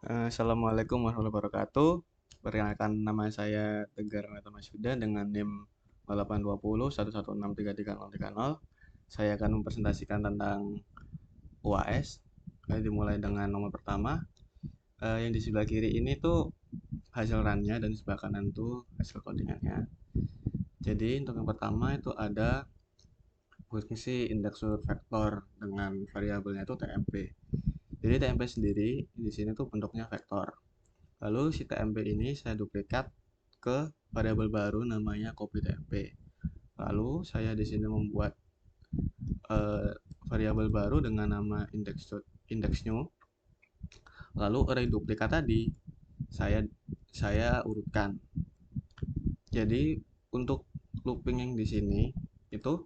Assalamualaikum warahmatullahi wabarakatuh. Perkenalkan, nama saya Tegar Meta Masyuda dengan NIM 82011633030. Saya akan mempresentasikan tentang UAS. Dimulai dengan nomor pertama. Yang di sebelah kiri ini tuh hasil runnya dan di sebelah kanan tuh hasil codingannya. Jadi untuk yang pertama itu ada fungsi indeks surut vektor dengan variabelnya itu TMP. Jadi TMP sendiri di sini tuh bentuknya vektor. Lalu si TMP ini saya duplikat ke variabel baru namanya copy TMP. Lalu saya di sini membuat eh, variabel baru dengan nama index new. Lalu array duplikat tadi saya urutkan. Jadi untuk looping yang di sini itu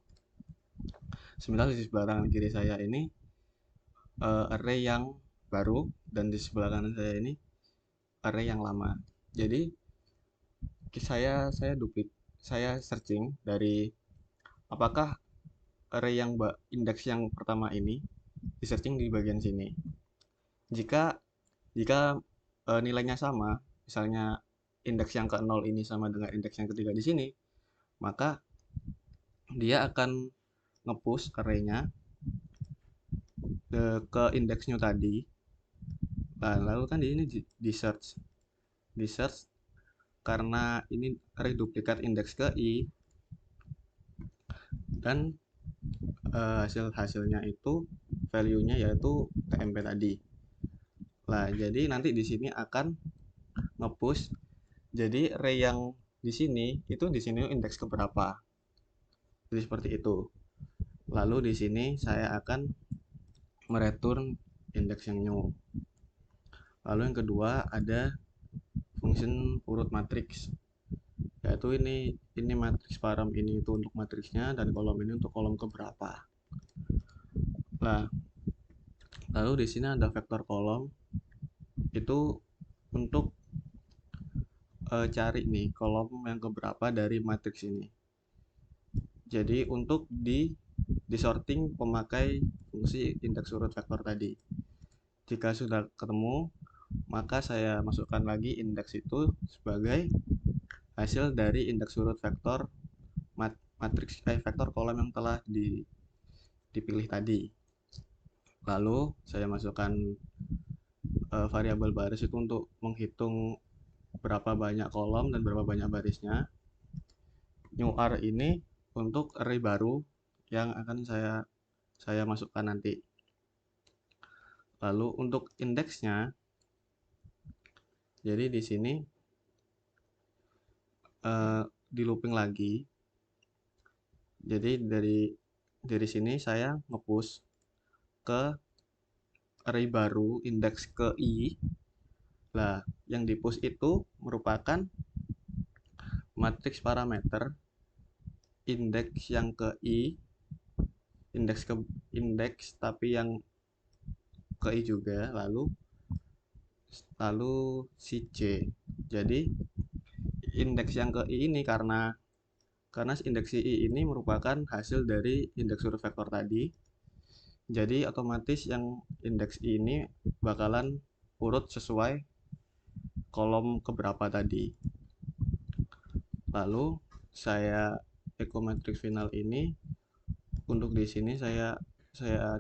sebenarnya di sebelah kanan kiri saya ini array yang baru dan di sebelah kanan saya ini array yang lama. Jadi saya searching dari apakah array yang indeks yang pertama ini di searching di bagian sini. Jika jika nilainya sama, misalnya indeks yang ke 0 ini sama dengan indeks yang ketiga di sini, maka dia akan nge-push array-nya ke indeks new tadi. Nah, lalu kan di ini di search karena ini array duplikat indeks ke i dan hasilnya itu value-nya yaitu TMP tadi. Nah, jadi nanti di sini akan nge-push. Jadi array yang di sini indeks keberapa. Jadi seperti itu. Lalu di sini saya akan mereturn indeks yang new. Lalu yang kedua ada function urut matriks. Yaitu ini matriks param ini itu untuk matriksnya dan kolom ini untuk kolom keberapa. Nah, lalu di sini ada vektor kolom itu untuk cari nih kolom yang keberapa dari matriks ini. Jadi untuk di sorting pemakai fungsi indeks urut vektor tadi. Jika sudah ketemu, maka saya masukkan lagi indeks itu sebagai hasil dari indeks urut vektor matriks vektor kolom yang telah dipilih tadi. Lalu saya masukkan variabel baris itu untuk menghitung berapa banyak kolom dan berapa banyak barisnya. New R ini untuk array baru yang akan saya masukkan nanti. Lalu untuk indeksnya, jadi di sini di looping lagi. Jadi dari sini saya nge-push ke array baru indeks ke i. Nah, yang di-push itu merupakan matriks parameter indeks yang ke i, indeks tapi yang ke i juga, lalu si c. Jadi indeks yang ke i ini karena indeks i ini merupakan hasil dari indeks huruf vektor tadi. Jadi otomatis yang indeks i ini bakalan urut sesuai kolom keberapa tadi. Lalu saya echo matrix final ini untuk di sini saya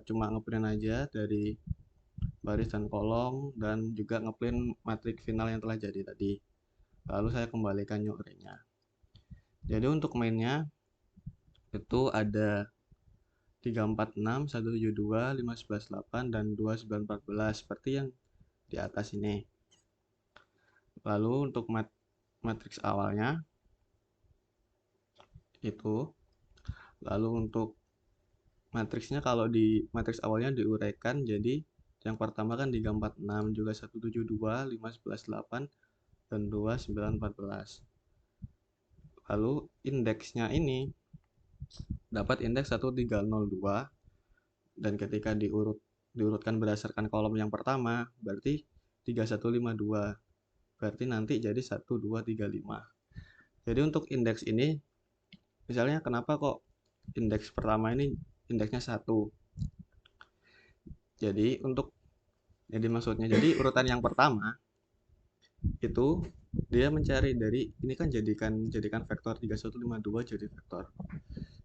cuma ngeprint aja dari baris dan kolom dan juga ngeprint matrix final yang telah jadi tadi. Lalu saya kembalikan new array-nya. Jadi untuk mainnya itu ada 346, 172, 511, 8 dan 2914 seperti yang di atas ini. Lalu untuk matriks awalnya itu, lalu untuk matriksnya kalau di matriks awalnya diuraikan jadi yang pertama kan 346 juga 172, 511, 8 dan 2914. Lalu indeksnya ini dapat indeks 1302 dan ketika diurutkan berdasarkan kolom yang pertama berarti 3152. Berarti nanti jadi 1235. Jadi untuk indeks ini misalnya kenapa kok indeks pertama ini indeksnya 1. Jadi untuk Jadi maksudnya, jadi urutan yang pertama itu dia mencari dari ini kan jadikan vektor 3152 jadi vektor.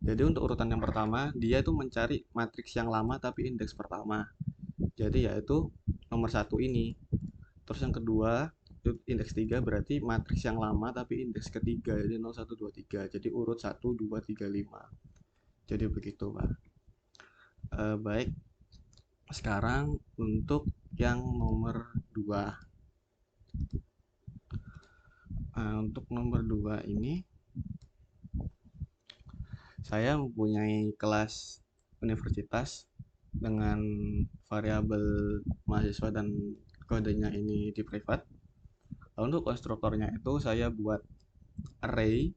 Jadi untuk urutan yang pertama dia itu mencari matriks yang lama tapi indeks pertama. Jadi yaitu nomor satu ini. Terus yang kedua indeks 3 berarti matriks yang lama tapi indeks ketiga, jadi 0 1 2 3. Jadi urut 1 2 3 5. Jadi begitu, Pak. Baik. Sekarang untuk yang nomor 2. Untuk nomor 2 ini saya mempunyai kelas universitas dengan variabel mahasiswa dan kodenya ini di private. Lalu untuk konstruktornya itu saya buat array,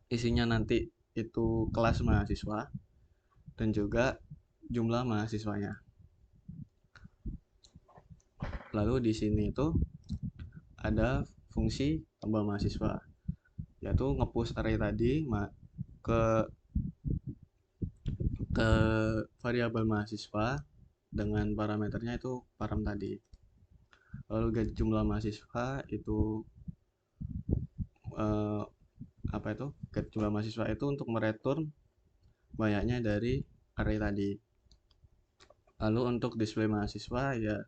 isinya nanti itu kelas mahasiswa dan juga jumlah mahasiswanya. Lalu di sini itu ada fungsi tambah mahasiswa, yaitu nge-push array tadi ke ke variabel mahasiswa dengan parameternya itu param tadi. Lalu get jumlah mahasiswa itu apa itu? Get jumlah mahasiswa itu untuk mereturn banyaknya dari array tadi. Lalu untuk display mahasiswa ya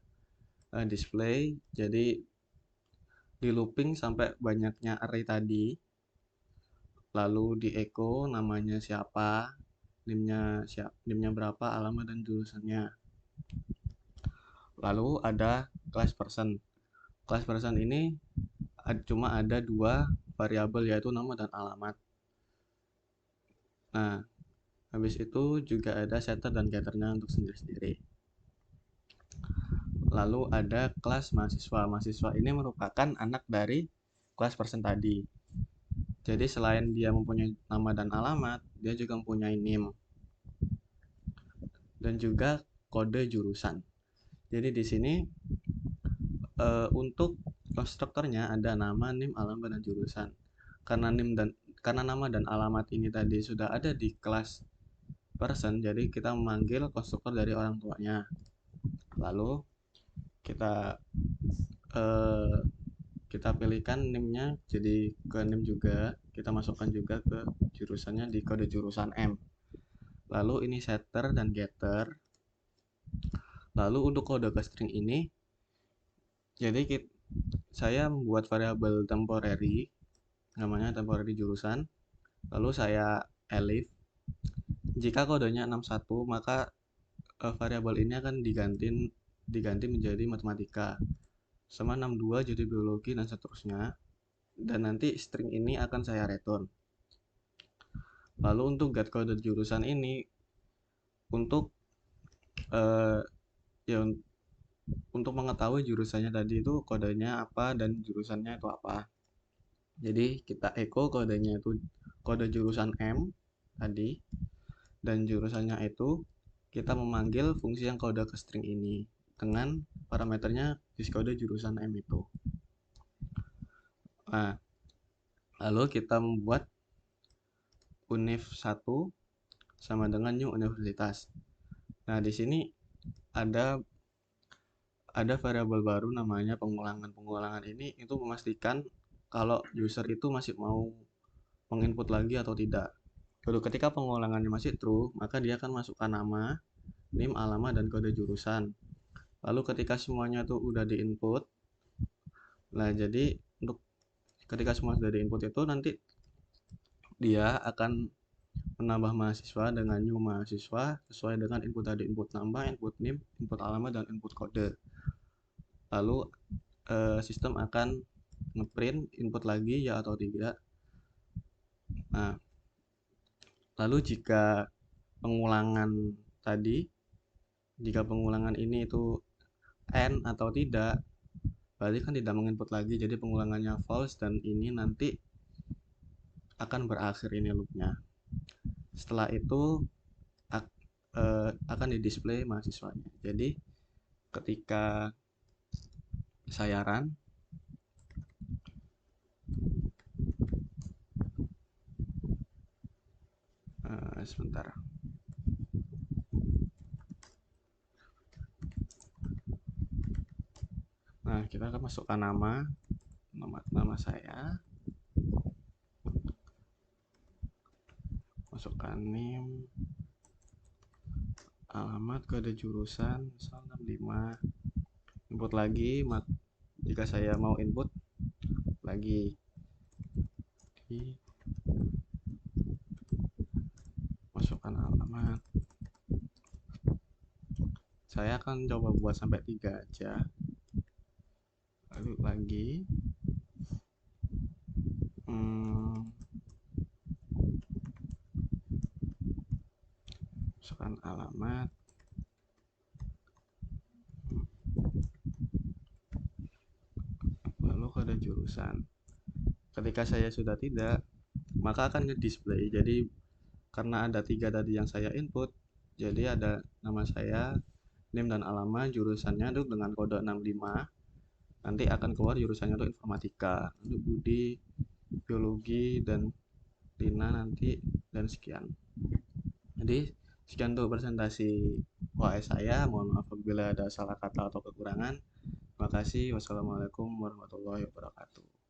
display, jadi di looping sampai banyaknya array tadi, lalu di echo namanya siapa, nimnya berapa, alamat dan jurusannya. Lalu ada class person. Class person ini cuma ada dua variabel, yaitu nama dan alamat. Nah, habis itu juga ada setter dan getternya untuk sendiri-sendiri. Lalu ada kelas mahasiswa. Mahasiswa ini merupakan anak dari kelas person tadi. Jadi selain dia mempunyai nama dan alamat, dia juga mempunyai NIM dan juga kode jurusan. Jadi di sini untuk konstruktornya ada nama, NIM, alamat, dan jurusan. Karena nama dan alamat ini tadi sudah ada di kelas person, jadi kita memanggil konstruktor dari orang tuanya. Lalu kita kita pilihkan NIM-nya jadi ke NIM juga, kita masukkan juga ke jurusannya di kode jurusan M. Lalu ini setter dan getter. Lalu untuk kode ke string ini, jadi saya membuat variabel temporary, namanya temporary jurusan. Lalu saya elif. Jika kodenya 61, maka variabel ini akan diganti menjadi matematika. Sama 62 jadi biologi dan seterusnya. Dan nanti string ini akan saya return. Lalu untuk get kode jurusan ini untuk ya untuk mengetahui jurusannya tadi itu kodenya apa dan jurusannya itu apa. Jadi kita echo kodenya itu kode jurusan M tadi, dan jurusannya itu kita memanggil fungsi yang kode ke string ini dengan parameternya diskode jurusan M itu. Nah, lalu kita membuat univ 1 sama dengan new universitas. Nah, di sini ada variabel baru namanya pengulangan. Pengulangan ini itu memastikan kalau user itu masih mau menginput lagi atau tidak. Lalu ketika pengulangannya masih true, maka dia akan masukkan nama, NIM, alamat, dan kode jurusan. Lalu ketika semuanya tuh udah diinput, nah jadi untuk ketika semua sudah diinput itu nanti dia akan menambah mahasiswa dengan new mahasiswa sesuai dengan input tadi, input nama, input NIM, input alamat, dan input kode. Lalu sistem akan ngeprint input lagi ya atau tidak. Nah, lalu jika pengulangan ini itu n atau tidak, berarti kan tidak menginput lagi, jadi pengulangannya false dan ini nanti akan berakhir ini loopnya. Setelah itu akan di display mahasiswanya. Jadi ketika saya run, sebentar. Nah, kita akan masukkan nama saya, masukkan NIM, alamat, kode jurusan, misal 65, input lagi, jika saya mau input lagi, masukkan alamat. Saya akan coba buat sampai 3 aja, lalu lagi, masukkan alamat, lalu kode jurusan. Ketika saya sudah tidak, maka akan display. Jadi karena ada 3 tadi yang saya input, jadi ada nama saya, NIM dan alamat, jurusannya itu dengan kode 65. Nanti akan keluar jurusannya itu informatika, lalu Budi, biologi, dan Lina nanti, dan sekian. Jadi sekian untuk presentasi UAS saya. Mohon maaf apabila ada salah kata atau kekurangan. Terima kasih. Wassalamualaikum warahmatullahi wabarakatuh.